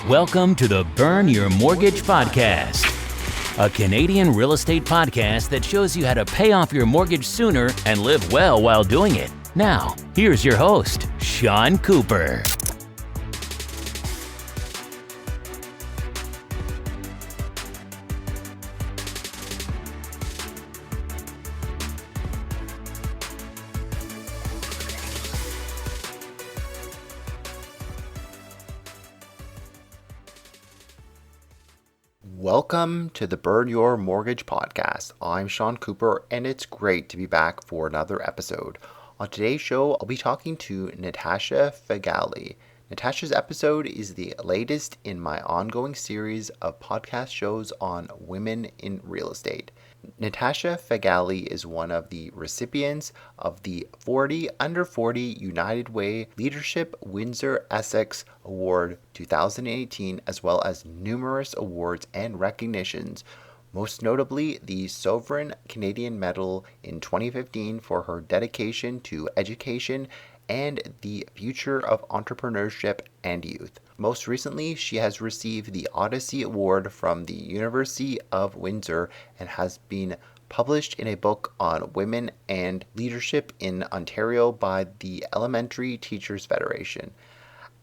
Welcome to the Burn Your Mortgage Podcast, a Canadian real estate podcast that shows you how to pay off your mortgage sooner and live well while doing it. Now, here's your host, Sean Cooper. Welcome to the Burn Your Mortgage Podcast. I'm Sean Cooper, and it's great to be back for another episode. On today's show, I'll be talking to Natasha Fagali. Natasha's episode is the latest in my ongoing series of podcast shows on women in real estate. Natasha Fagali is one of the recipients of the 40 Under 40 United Way Leadership Windsor Essex Award 2018, as well as numerous awards and recognitions, most notably the Sovereign Canadian Medal in 2015 for her dedication to education and the future of entrepreneurship and youth. Most recently, she has received the Odyssey Award from the University of Windsor and has been published in a book on women and leadership in Ontario by the Elementary Teachers Federation.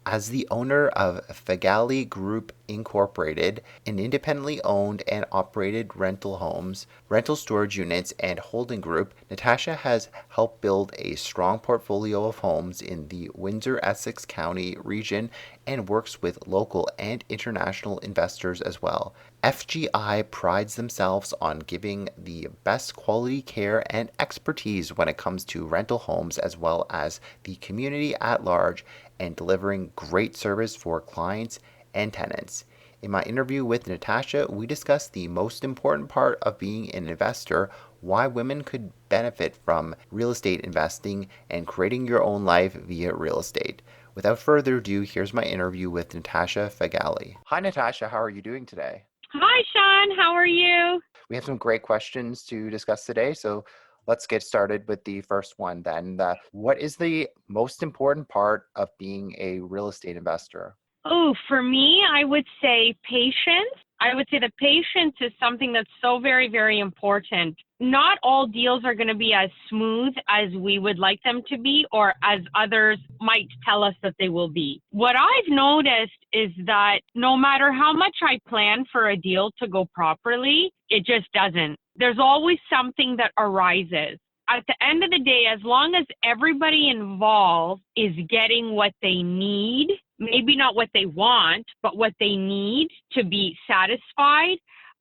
As the owner of Fagali Group Incorporated, an independently owned and operated rental homes, rental storage units, and holding group, Natasha has helped build a strong portfolio of homes in the Windsor-Essex County region and works with local and international investors as well. FGI prides themselves on giving the best quality care and expertise when it comes to rental homes as well as the community at large, and delivering great service for clients and tenants. In my interview with Natasha, we discussed the most important part of being an investor, why women could benefit from real estate investing, and creating your own life via real estate. Without further ado, here's my interview with Natasha Fagali. Hi Natasha, how are you doing today? Hi Sean, how are you? We have some great questions to discuss today, so let's get started with the first one then. What is the most important part of being a real estate investor? Oh, for me, I would say patience. I would say that patience is something that's so very, very important. Not all deals are going to be as smooth as we would like them to be or as others might tell us that they will be. What I've noticed is that no matter how much I plan for a deal to go properly, it just doesn't. There's always something that arises. At the end of the day, as long as everybody involved is getting what they need, maybe not what they want, but what they need to be satisfied,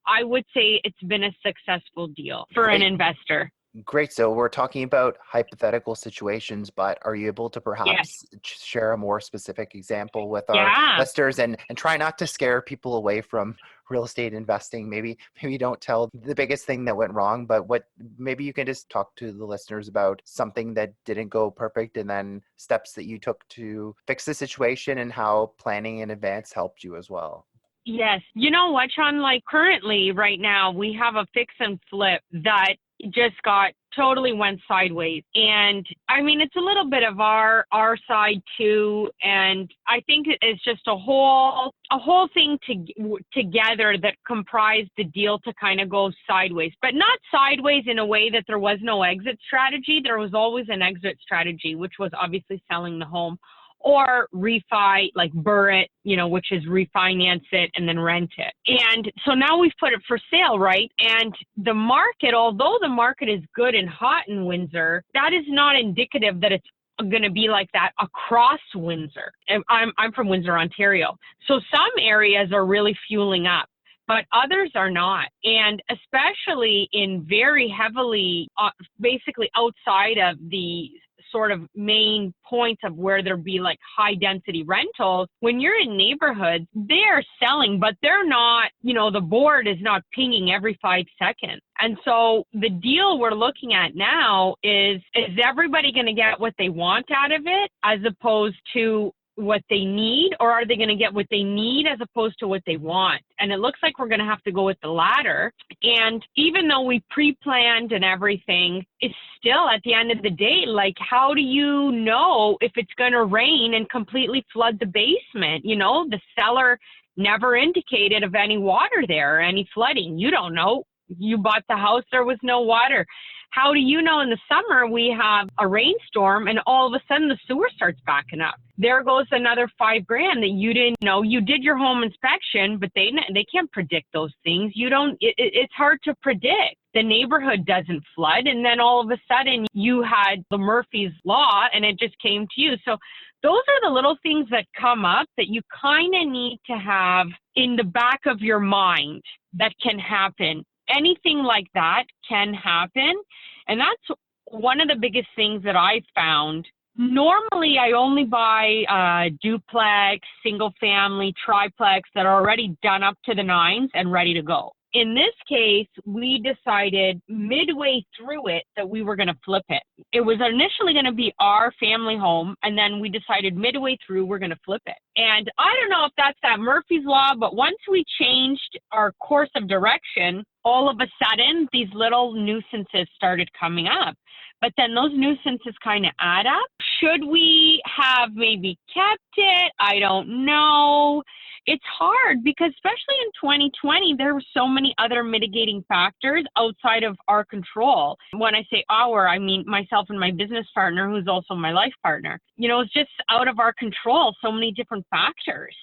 I would say it's been a successful deal for an investor. Great. So we're talking about hypothetical situations, but are you able to perhaps share a more specific example with our listeners and try not to scare people away from real estate investing? Maybe don't tell the biggest thing that went wrong, but maybe you can just talk to the listeners about something that didn't go perfect and then steps that you took to fix the situation and how planning in advance helped you as well. Yes. You know what, Sean? Like currently right now, we have a fix and flip that just totally went sideways. And I mean, it's a little bit of our side too. And I think it's just a whole thing together that comprised the deal to kind of go sideways, but not sideways in a way that there was no exit strategy. There was always an exit strategy, which was obviously selling the home or refi, like BRRRR it, which is refinance it and then rent it. And so now we've put it for sale, right? And the market, although the market is good and hot in Windsor, that is not indicative that it's going to be like that across Windsor. And I'm from Windsor, Ontario. So some areas are really fueling up, but others are not. And especially in very heavily, basically outside of the sort of main points of where there be like high density rentals, when you're in neighborhoods, they're selling, but they're not, the board is not pinging every 5 seconds. And so the deal we're looking at now is everybody going to get what they want out of it as opposed to what they need, or are they going to get what they need as opposed to what they want? And it looks like we're going to have to go with the latter. And even though we pre-planned and everything, it's still at the end of the day, like, how do you know if it's going to rain and completely flood the basement? The seller never indicated of any water there or any flooding. You don't know. You bought the house, there was no water. How do you know in the summer we have a rainstorm and all of a sudden the sewer starts backing up? There goes another $5,000 that you didn't know. You did your home inspection, but they can't predict those things. It's hard to predict. The neighborhood doesn't flood, and then all of a sudden you had the Murphy's Law and it just came to you. So those are the little things that come up that you kind of need to have in the back of your mind that can happen. Anything like that can happen. And that's one of the biggest things that I found. Normally, I only buy duplex, single family, triplex that are already done up to the nines and ready to go. In this case, we decided midway through it that we were going to flip it. It was initially going to be our family home, and then we decided midway through we're going to flip it. And I don't know if that's that Murphy's Law, but once we changed our course of direction, all of a sudden these little nuisances started coming up. But then those nuisances kind of add up. Should we have maybe kept it? I don't know. It's hard because especially in 2020, there were so many other mitigating factors outside of our control. When I say our, I mean myself and my business partner, who's also my life partner. It's just out of our control, so many different factors.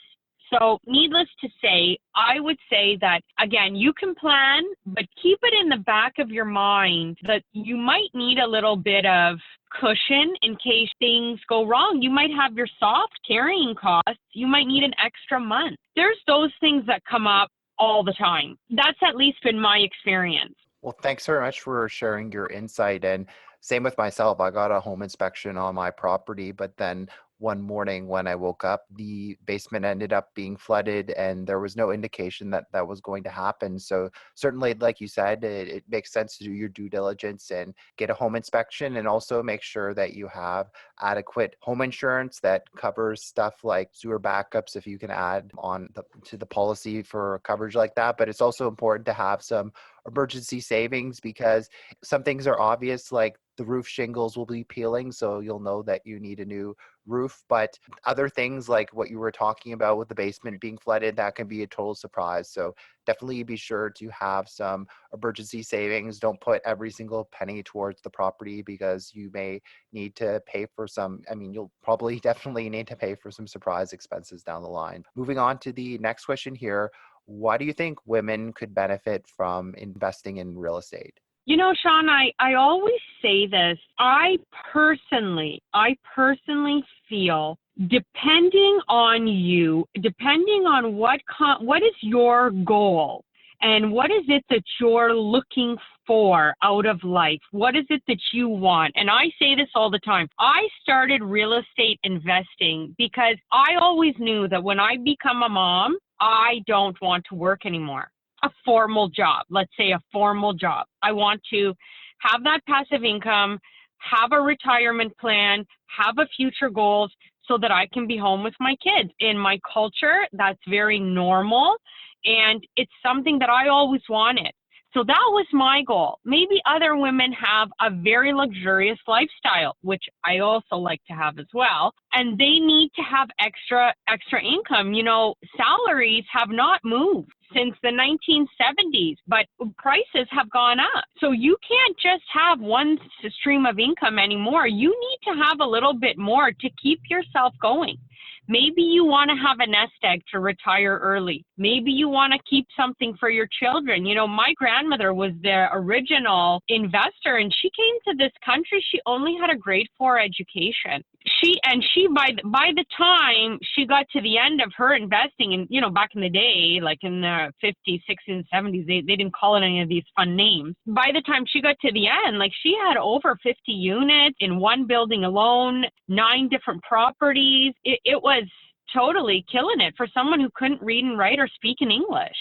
So needless to say, I would say that, again, you can plan, but keep it in the back of your mind that you might need a little bit of cushion in case things go wrong. You might have your soft carrying costs. You might need an extra month. There's those things that come up all the time. That's at least been my experience. Well, thanks very much for sharing your insight. And same with myself. I got a home inspection on my property, but then one morning when I woke up, the basement ended up being flooded and there was no indication that that was going to happen. So certainly, like you said, it makes sense to do your due diligence and get a home inspection, and also make sure that you have adequate home insurance that covers stuff like sewer backups if you can add on to the policy for coverage like that. But it's also important to have some emergency savings because some things are obvious, like the roof shingles will be peeling, so you'll know that you need a new roof. But other things like what you were talking about with the basement being flooded, that can be a total surprise. So definitely be sure to have some emergency savings. Don't put every single penny towards the property because you may need to pay for you'll probably definitely need to pay for some surprise expenses down the line. Moving on to the next question here. Why do you think women could benefit from investing in real estate? Sean, I always say this. I personally feel depending on you, depending on what is your goal and what is it that you're looking for out of life? What is it that you want? And I say this all the time. I started real estate investing because I always knew that when I become a mom, I don't want to work anymore. A formal job, let's say a formal job. I want to have that passive income, have a retirement plan, have a future goals so that I can be home with my kids. In my culture, that's very normal, and it's something that I always wanted. So that was my goal. Maybe other women have a very luxurious lifestyle, which I also like to have as well, and they need to have extra income. Salaries have not moved since the 1970s, but prices have gone up. So you can't just have one stream of income anymore. You need to have a little bit more to keep yourself going. Maybe you want to have a nest egg to retire early. Maybe you want to keep something for your children. My grandmother was the original investor, and she came to this country. She only had a grade 4 education. She by the time she got to the end of her investing, and back in the day, like in the 50s, 60s, and 70s, they didn't call it any of these fun names. By the time she got to the end, like she had over 50 units in one building alone, 9 different properties. It was totally killing it for someone who couldn't read and write or speak in English.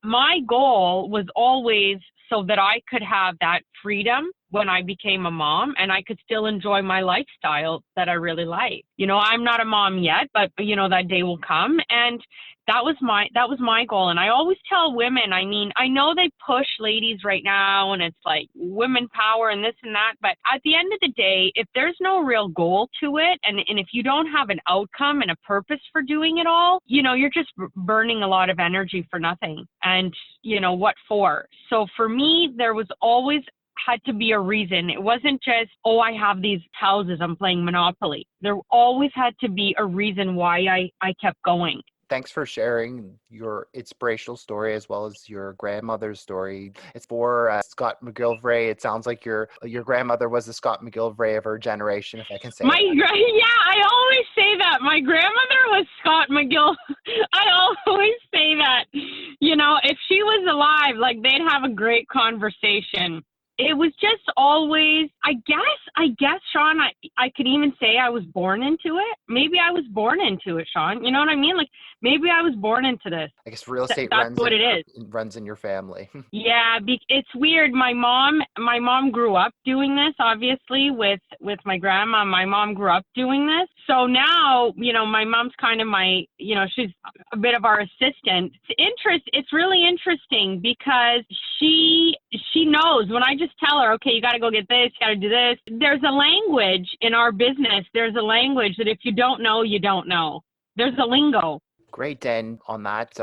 My goal was always so that I could have that freedom, when I became a mom, and I could still enjoy my lifestyle that I really like. I'm not a mom yet, but that day will come. And that was my goal. And I always tell women, I know they push ladies right now and it's like women power and this and that, but at the end of the day, if there's no real goal to it, and if you don't have an outcome and a purpose for doing it all, you're just burning a lot of energy for nothing. And what for? So for me, there was always had to be a reason. It wasn't just, I have these houses, I'm playing Monopoly. There always had to be a reason why I kept going. Thanks for sharing your inspirational story as well as your grandmother's story. It's for Scott McGillivray. It sounds like your grandmother was the Scott McGillivray of her generation, if I can say that. Yeah, I always say that. My grandmother was Scott McGill. I always say that. If she was alive, like they'd have a great conversation. It was just always, I guess, Sean, I could even say I was born into it. Maybe I was born into it, Sean. You know what I mean? Like, maybe I was born into this. I guess real estate runs in your family. Yeah, it's weird. My mom grew up doing this, obviously, with my grandma. My mom grew up doing this. So now, my mom's kind of my, she's a bit of our assistant. It's really interesting because she knows when I just tell her, okay, you got to go get this, you got to do this. There's a language in our business. There's a language that if you don't know, you don't know. There's a lingo. Great. And on that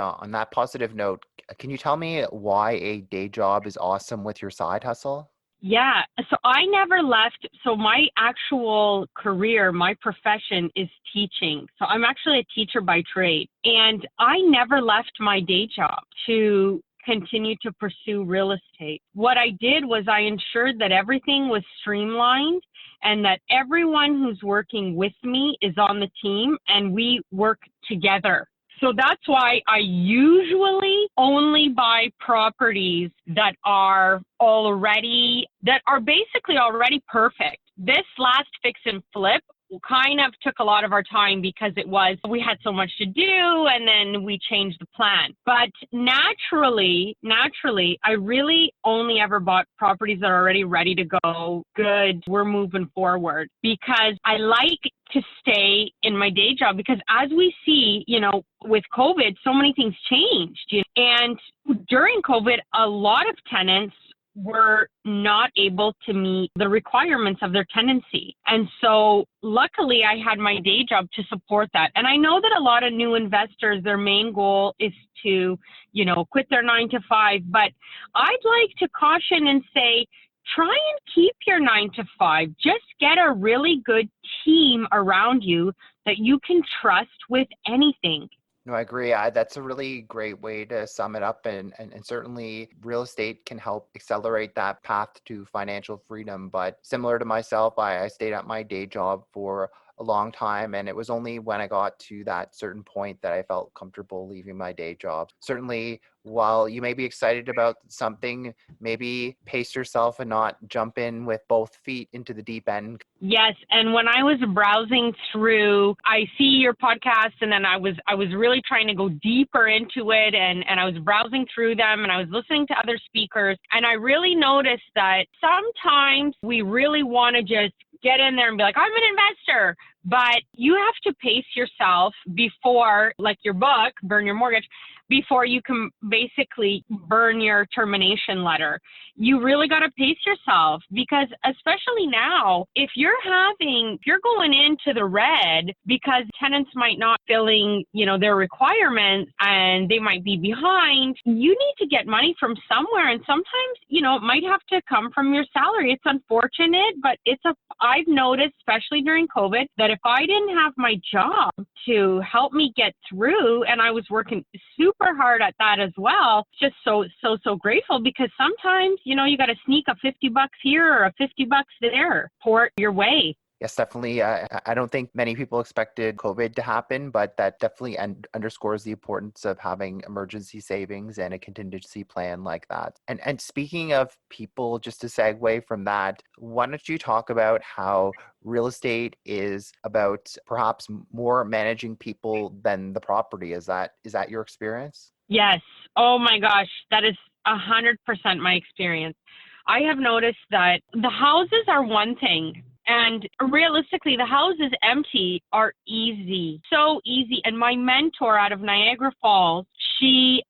positive note, can you tell me why a day job is awesome with your side hustle? Yeah. So I never left. So my actual career, my profession is teaching. So I'm actually a teacher by trade. And I never left my day job to continue to pursue real estate. What I did was I ensured that everything was streamlined and that everyone who's working with me is on the team and we work together. So that's why I usually only buy properties that are basically already perfect. This last fix and flip kind of took a lot of our time because we had so much to do and then we changed the plan. But naturally, I really only ever bought properties that are already ready to go. Good, we're moving forward because I like to stay in my day job because as we see, with COVID, so many things changed. And during COVID, a lot of tenants were not able to meet the requirements of their tenancy. And so luckily I had my day job to support that. And I know that a lot of new investors, their main goal is to, quit their 9-to-5, but I'd like to caution and say, try and keep your 9-to-5. Just get a really good team around you that you can trust with anything. No, I agree. That's a really great way to sum it up. And certainly real estate can help accelerate that path to financial freedom. But similar to myself, I stayed at my day job for a long time. And it was only when I got to that certain point that I felt comfortable leaving my day job. Certainly, while you may be excited about something, maybe pace yourself and not jump in with both feet into the deep end. Yes. And when I was browsing through, I see your podcast and then I was really trying to go deeper into it and I was browsing through them and I was listening to other speakers. And I really noticed that sometimes we really want to just get in there and be like, I'm an investor. But you have to pace yourself before, like your book, Burn Your Mortgage, before you can basically burn your termination letter. You really got to pace yourself because especially now, if you're going into the red because tenants might not filling, their requirements and they might be behind, you need to get money from somewhere. And sometimes, it might have to come from your salary. It's unfortunate, but I've noticed, especially during COVID, that if I didn't have my job to help me get through, and I was working super hard at that as well, just so grateful because sometimes, you got to sneak a $50 here or a $50 there, pour your way. Yes, definitely. I don't think many people expected COVID to happen, but that definitely underscores the importance of having emergency savings and a contingency plan like that. And speaking of people, just to segue from that, why don't you talk about how real estate is about perhaps more managing people than the property? Is that your experience? Yes. Oh my gosh, that is 100% my experience. I have noticed that the houses are one thing. And realistically, the houses empty are easy, so easy. And my mentor out of Niagara Falls, she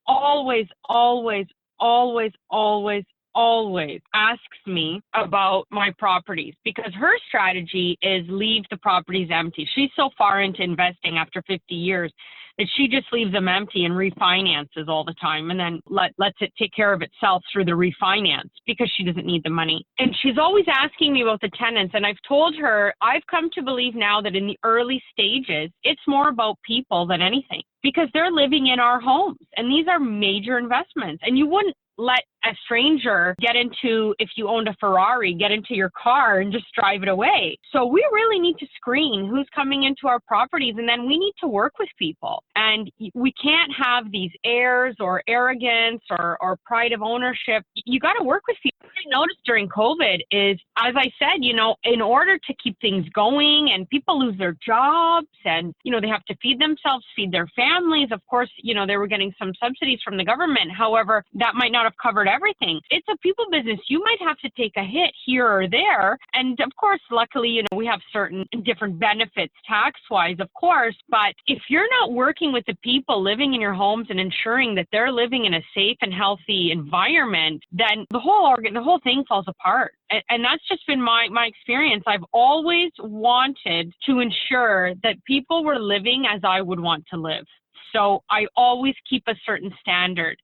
always, always, always, always, always asks me about my properties because her strategy is leave the properties empty. She's so far into investing after 50 years that she just leaves them empty and refinances all the time and then lets it take care of itself through the refinance because she doesn't need the money. And she's always asking me about the tenants. And I've told her, I've come to believe now that in the early stages, it's more about people than anything because they're living in our homes. And these are major investments. And you wouldn't let a stranger get into, if you owned a Ferrari, get into your car and just drive it away. So we really need to screen who's coming into our properties, and then we need to work with people. And we can't have these airs or arrogance or pride of ownership. You got to work with people. What I noticed during COVID is, as I said, in order to keep things going and people lose their jobs and, they have to feed themselves, feed their families. Of course, they were getting some subsidies from the government. However, that might not have covered everything. It's a people business. You might have to take a hit here or there. And of course, luckily, we have certain different benefits tax-wise, of course. But if you're not working with the people living in your homes and ensuring that they're living in a safe and healthy environment, then the whole thing falls apart. And that's just been my experience. I've always wanted to ensure that people were living as I would want to live. So I always keep a certain standard.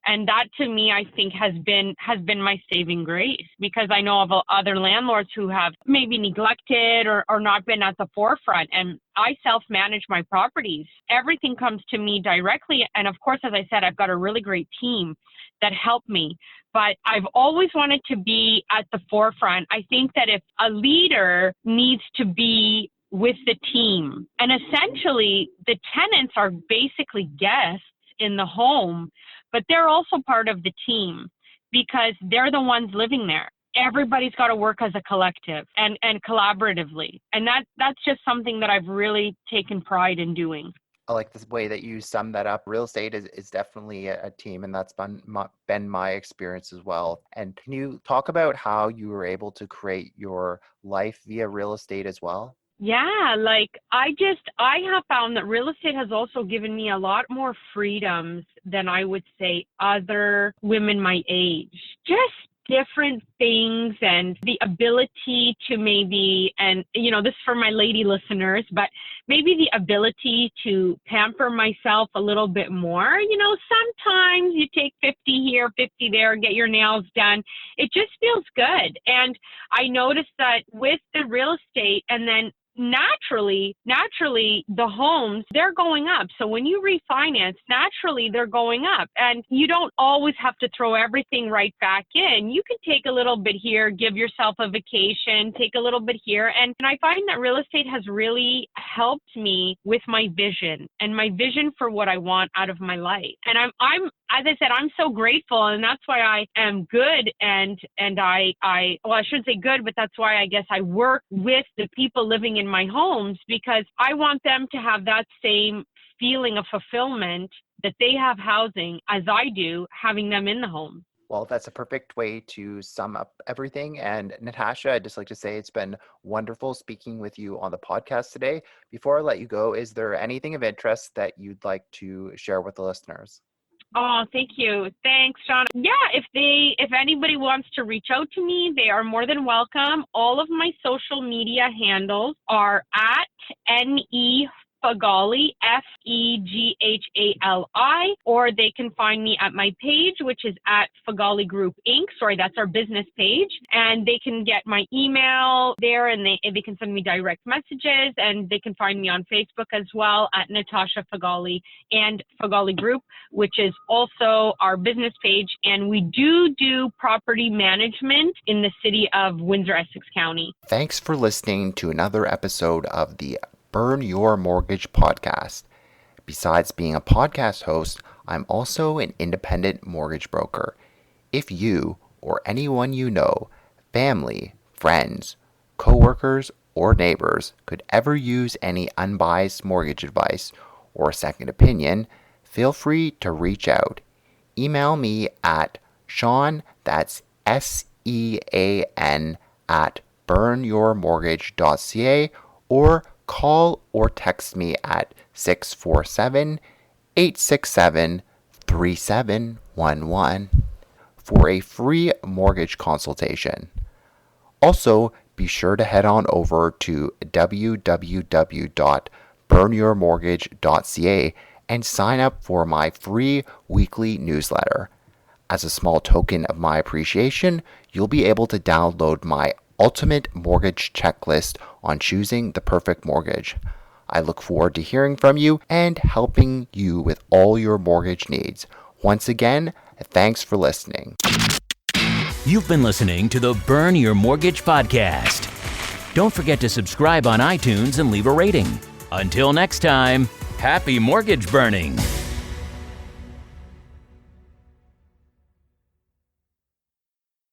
And that to me, I think has been my saving grace, because I know of other landlords who have maybe neglected or not been at the forefront. And I self-manage my properties. Everything comes to me directly. And of course, as I said, I've got a really great team that help me. But I've always wanted to be at the forefront. I think that if a leader needs to be with the team, and essentially the tenants are basically guests in the home, but they're also part of the team because they're the ones living there. Everybody's got to work as a collective and collaboratively. And that's just something that I've really taken pride in doing. I like this way that you sum that up. Real estate is definitely a team, and that's been my experience as well. And can you talk about how you were able to create your life via real estate as well? Yeah, I have found that real estate has also given me a lot more freedoms than I would say other women my age. Just different things and the ability to maybe, and this is for my lady listeners, but maybe the ability to pamper myself a little bit more. Sometimes you take 50 here, 50 there, get your nails done. It just feels good. And I noticed that with the real estate, and then naturally, the homes, they're going up. So when you refinance, naturally, they're going up. And you don't always have to throw everything right back in. You can take a little bit here, give yourself a vacation, take a little bit here. And I find that real estate has really helped me with my vision and my vision for what I want out of my life. And I'm as I said, I'm so grateful, and that's why I am good. And I shouldn't say good, but that's why I guess I work with the people living in my homes, because I want them to have that same feeling of fulfillment that they have housing as I do, having them in the home. Well, that's a perfect way to sum up everything. And Natasha, I'd just like to say it's been wonderful speaking with you on the podcast today. Before I let you go, is there anything of interest that you'd like to share with the listeners? Oh, thank you. Thanks, Sean. Yeah, if anybody wants to reach out to me, they are more than welcome. All of my social media handles are at Feghali, Feghali, or they can find me at my page, which is at Feghali Group Inc. Sorry, that's our business page. And they can get my email there, and they can send me direct messages, and they can find me on Facebook as well at Natasha Feghali and Feghali Group, which is also our business page. And we do property management in the city of Windsor, Essex County. Thanks for listening to another episode of the Burn Your Mortgage podcast. Besides being a podcast host, I'm also an independent mortgage broker. If you or anyone you know, family, friends, coworkers, or neighbors could ever use any unbiased mortgage advice or a second opinion, feel free to reach out. Email me at Sean, that's sean@burnyourmortgage.ca, or call or text me at 647-867-3711 for a free mortgage consultation. Also, be sure to head on over to www.burnyourmortgage.ca and sign up for my free weekly newsletter. As a small token of my appreciation, you'll be able to download my ultimate mortgage checklist on choosing the perfect mortgage. I look forward to hearing from you and helping you with all your mortgage needs. Once again, thanks for listening. You've been listening to the Burn Your Mortgage podcast. Don't forget to subscribe on iTunes and leave a rating. Until next time, happy mortgage burning.